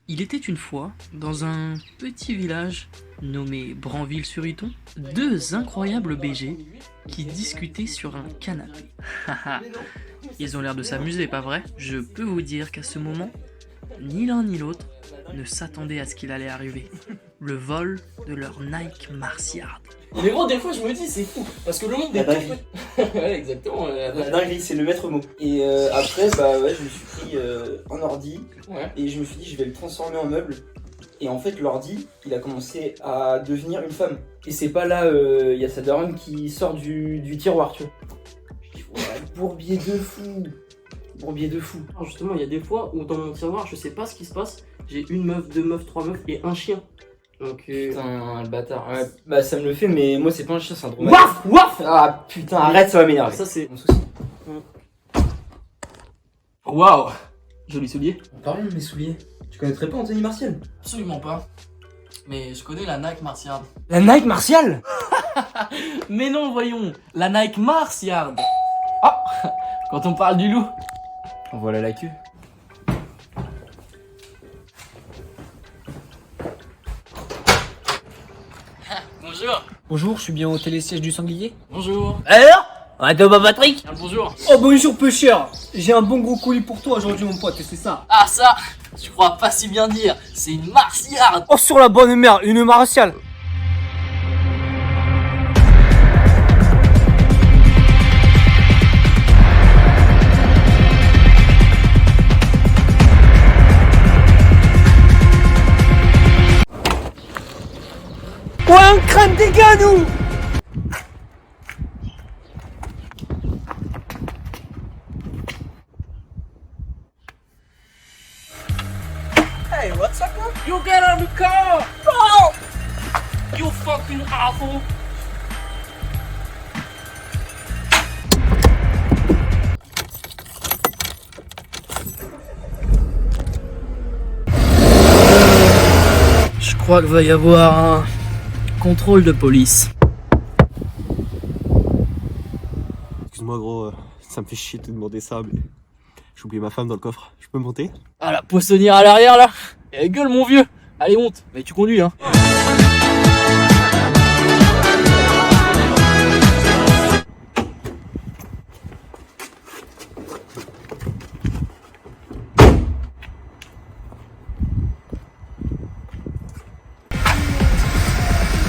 Il était une fois, dans un petit village nommé Branville-sur-Iton, deux incroyables BG qui discutaient sur un canapé. Ils ont l'air de s'amuser, pas vrai? Je peux vous dire qu'à ce moment, ni l'un ni l'autre ne s'attendaient à ce qu'il allait arriver. Le vol de leur Nike Mars Yard. Mais gros, des fois je me dis c'est fou, parce que le monde est tout petit. Ouais, exactement. La dinguerie, c'est le maître mot. Et après, bah ouais, je me suis pris un ordi, Ouais. et je me suis dit, je vais le transformer en meuble. Et en fait, l'ordi, il a commencé à devenir une femme. Et c'est pas là, il y a sa daronne qui sort du tiroir, tu vois. Puis voilà, bourbier de fou. Bourbier de fou. Alors justement, il y a des fois où dans mon tiroir, je sais pas ce qui se passe, j'ai une meuf, deux meufs, trois meufs et un chien. Donc Putain, le bâtard. Ouais, bah ça me le fait, mais moi c'est pas un chien, c'est un dromadaire. Waf waf. Ah putain, arrête, ça va m'énerver. Ça c'est... Mon souci. Waouh. Joli soulier. Parlons de mes souliers. Tu connaîtrais pas Anthony Martial? Absolument pas. Mais je connais la Nike Mars Yard. La Nike Martial? Mais non, voyons, la Nike Mars Yard. Ah. Quand on parle du loup. Voilà la queue. Bonjour. Bonjour, je suis bien au télésiège du sanglier. Bonjour. Alors? On est au Patrick? Ah, bonjour. Oh bonjour pêcheur. J'ai un bon gros colis pour toi aujourd'hui mon pote, et c'est ça. Ah ça, tu crois pas si bien dire, c'est une Mars Yard. Oh sur la bonne mère, une martiale. Ouais, on crème des gars nous. Hey, what's up, man? You get out of the car! Oh! You fucking asshole! Je crois qu'il va y avoir un contrôle de police. Excuse-moi gros, ça me fait chier de te demander ça, mais j'ai oublié ma femme dans le coffre. Je peux monter? Ah, la poissonnière à l'arrière, là! Eh, gueule, mon vieux! Allez, monte! Mais tu conduis, hein!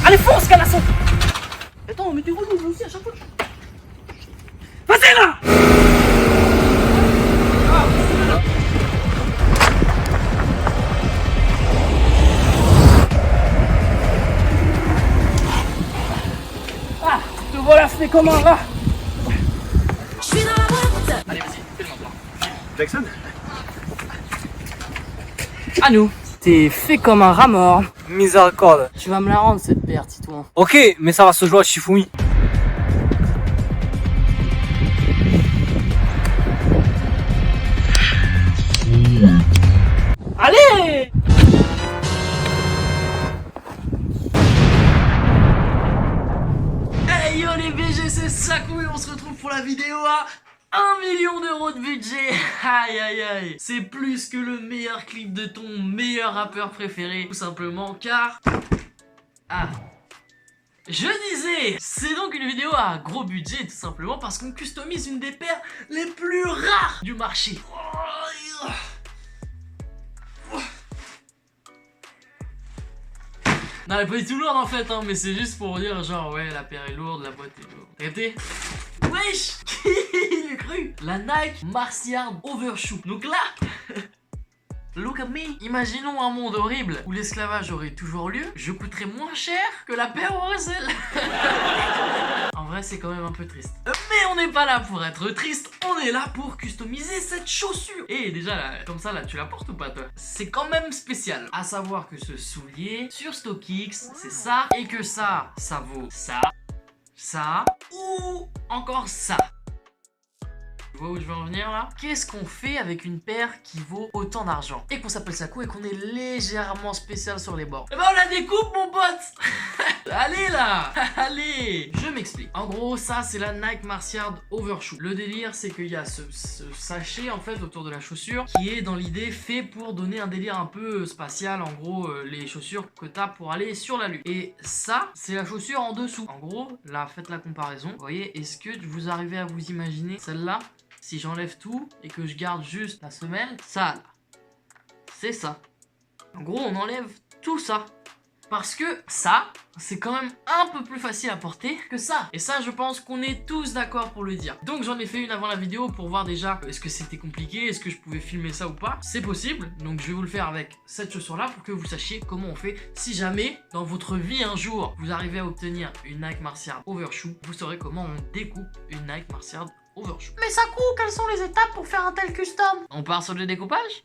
Allez, fonce, canasson! Attends, mais t'es relou, moi aussi, à chaque fois. Vas-y, là! Ah, te voilà fait comme un rat! Allez, vas-y, fais-le maintenant. Jackson? À nous. T'es fait comme un rat mort. Miséricorde. Tu vas me la rendre cette paire, Titouan. Ok, mais ça va se jouer à Shifumi. Allez! Hey yo les BG, c'est Sakou et on se retrouve pour la vidéo à 1 million d'euros de budget. Aïe aïe aïe. C'est plus que le meilleur clip de ton meilleur rappeur préféré. Tout simplement car... Ah. Je disais, c'est donc une vidéo à gros budget tout simplement parce qu'on customise une des paires les plus rares du marché. Non, elle est pas du tout lourde en fait, hein, mais c'est juste pour dire genre ouais, la paire est lourde, la boîte est lourde. Arrêtez. Wesh. Qui l'a cru? La Nike Mars Yard Overshoot. Donc là, look at me. Imaginons un monde horrible où l'esclavage aurait toujours lieu. Je coûterais moins cher que la paire au recel. En vrai, c'est quand même un peu triste. Mais on n'est pas là pour être triste, on est là pour customiser cette chaussure. Et déjà, là, comme ça, là, tu la portes ou pas, toi? C'est quand même spécial. À savoir que ce soulier, sur StockX, c'est ça. Et que ça vaut ça, ça, ou encore ça. Tu vois où je veux en venir là? Qu'est-ce qu'on fait avec une paire qui vaut autant d'argent et qu'on s'appelle Sakou et qu'on est légèrement spécial sur les bords? Eh ben on la découpe mon pote. Allez là. Allez. Je m'explique. En gros, ça c'est la Nike Martiard Overshoot. Le délire, c'est qu'il y a ce sachet en fait autour de la chaussure qui est dans l'idée fait pour donner un délire un peu spatial. En gros, les chaussures que t'as pour aller sur la lune. Et ça, c'est la chaussure en dessous. En gros, là, faites la comparaison. Vous voyez, est-ce que vous arrivez à vous imaginer celle-là? Si j'enlève tout et que je garde juste la semelle, ça là, c'est ça. En gros, on enlève tout ça. Parce que ça, c'est quand même un peu plus facile à porter que ça. Et ça, je pense qu'on est tous d'accord pour le dire. Donc j'en ai fait une avant la vidéo pour voir déjà est-ce que c'était compliqué, est-ce que je pouvais filmer ça ou pas. C'est possible, donc je vais vous le faire avec cette chaussure-là pour que vous sachiez comment on fait. Si jamais, dans votre vie un jour, vous arrivez à obtenir une Nike Martiard Overshoot, vous saurez comment on découpe une Nike Martiard Overshoot. Mais Sakou, quelles sont les étapes pour faire un tel custom? On part sur le découpage?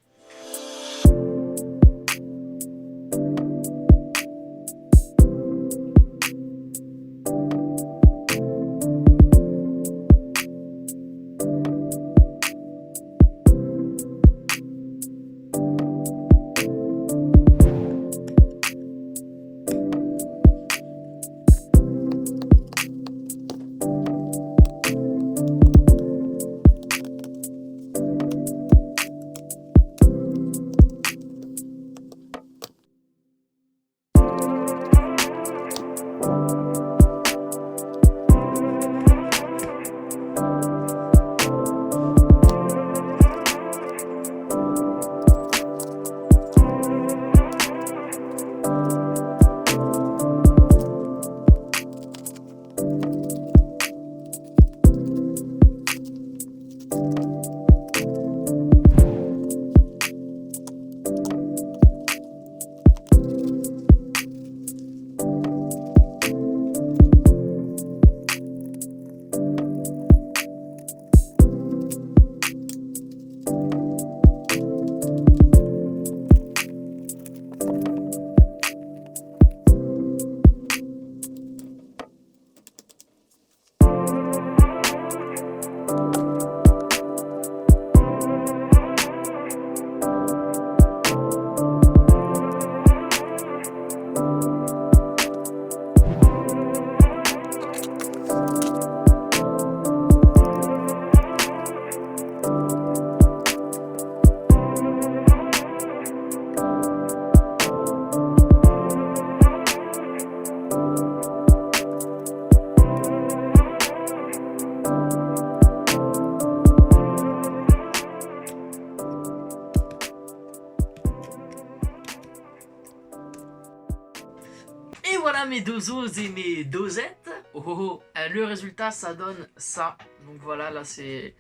Et voilà mes dozos et mes dosettes. Oh, oh, oh. Le résultat, ça donne ça. Donc voilà, là c'est...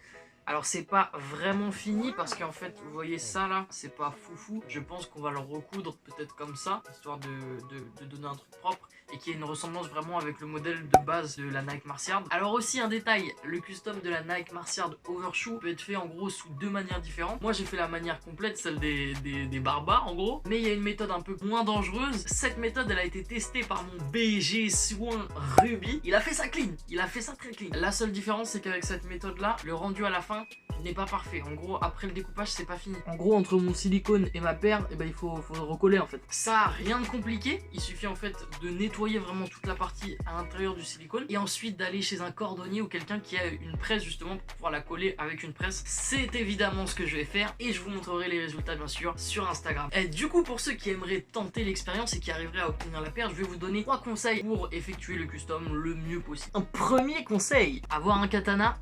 Alors c'est pas vraiment fini parce qu'en fait, vous voyez ça là, c'est pas foufou. Je pense qu'on va le recoudre peut-être comme ça, histoire de donner un truc propre et qu'il y ait une ressemblance vraiment avec le modèle de base de la Nike Martiard. Alors aussi un détail, le custom de la Nike Martiard Overshoot peut être fait en gros sous deux manières différentes. Moi j'ai fait la manière complète, celle des barbares en gros. Mais il y a une méthode un peu moins dangereuse. Cette méthode elle a été testée par mon BG Soin Ruby. Il a fait ça clean, il a fait ça très clean. La seule différence c'est qu'avec cette méthode là, le rendu à la fin n'est pas parfait. En gros, après le découpage, c'est pas fini. En gros, entre mon silicone et ma paire, eh ben, il faut recoller en fait. Ça, rien de compliqué. Il suffit en fait de nettoyer vraiment toute la partie à l'intérieur du silicone et ensuite d'aller chez un cordonnier ou quelqu'un qui a une presse justement pour pouvoir la coller avec une presse. C'est évidemment ce que je vais faire et je vous montrerai les résultats bien sûr sur Instagram. Et du coup, pour ceux qui aimeraient tenter l'expérience et qui arriveraient à obtenir la paire, je vais vous donner 3 conseils pour effectuer le custom le mieux possible. Un premier conseil, avoir un katana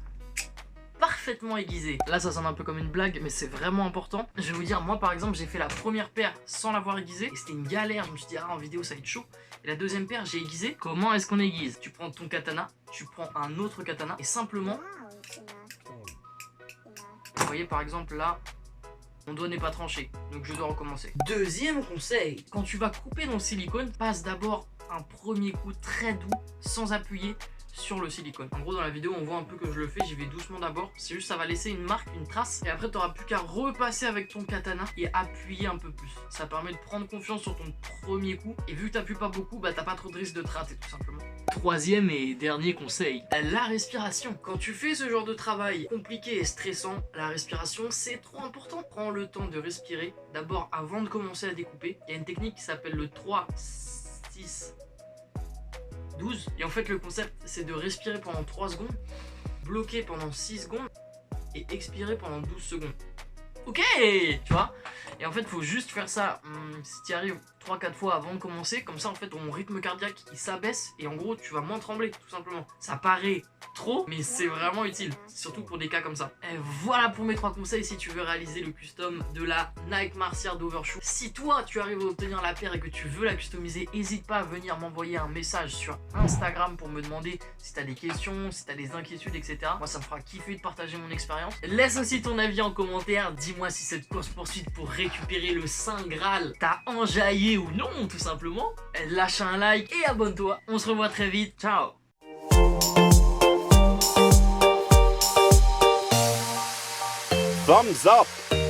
parfaitement aiguisé. Là ça sonne un peu comme une blague mais c'est vraiment important. Je vais vous dire, moi par exemple j'ai fait la première paire sans l'avoir aiguisée et c'était une galère. Je me suis dit ah en vidéo ça va être chaud. Et la deuxième paire j'ai aiguisé. Comment est-ce qu'on aiguise? Tu prends ton katana, tu prends un autre katana et simplement, vous voyez par exemple là mon doigt n'est pas tranché donc je dois recommencer. Deuxième conseil, quand tu vas couper dans le silicone, passe d'abord un premier coup très doux sans appuyer sur le silicone. En gros dans la vidéo on voit un peu que je le fais, j'y vais doucement d'abord, c'est juste ça va laisser une marque, une trace et après tu n'auras plus qu'à repasser avec ton katana et appuyer un peu plus. Ça permet de prendre confiance sur ton premier coup et vu que tu n'appuies pas beaucoup, bah t'as pas trop de risque de te rater tout simplement. Troisième et dernier conseil, la respiration. Quand tu fais ce genre de travail compliqué et stressant, la respiration c'est trop important. Prends le temps de respirer d'abord avant de commencer à découper. Il y a une technique qui s'appelle le 3-6 12. Et en fait, le concept, c'est de respirer pendant 3 secondes, bloquer pendant 6 secondes et expirer pendant 12 secondes. Ok, tu vois. Et en fait, faut juste faire ça si tu y arrives 3-4 fois avant de commencer. Comme ça, en fait, ton rythme cardiaque, il s'abaisse. Et en gros, tu vas moins trembler, tout simplement. Ça paraît trop, mais c'est vraiment utile. Surtout pour des cas comme ça. Et voilà pour mes 3 conseils si tu veux réaliser le custom de la Nike Mars Yard Overshoe. Si toi, tu arrives à obtenir la paire et que tu veux la customiser, n'hésite pas à venir m'envoyer un message sur Instagram pour me demander si tu as des questions, si tu as des inquiétudes, etc. Moi, ça me fera kiffer de partager mon expérience. Laisse aussi ton avis en commentaire. Dis-moi si cette course-poursuite pour récupérer le Saint Graal t'a enjaillé ou non, tout simplement. Lâche un like et abonne-toi. On se revoit très vite. Ciao. Thumbs up!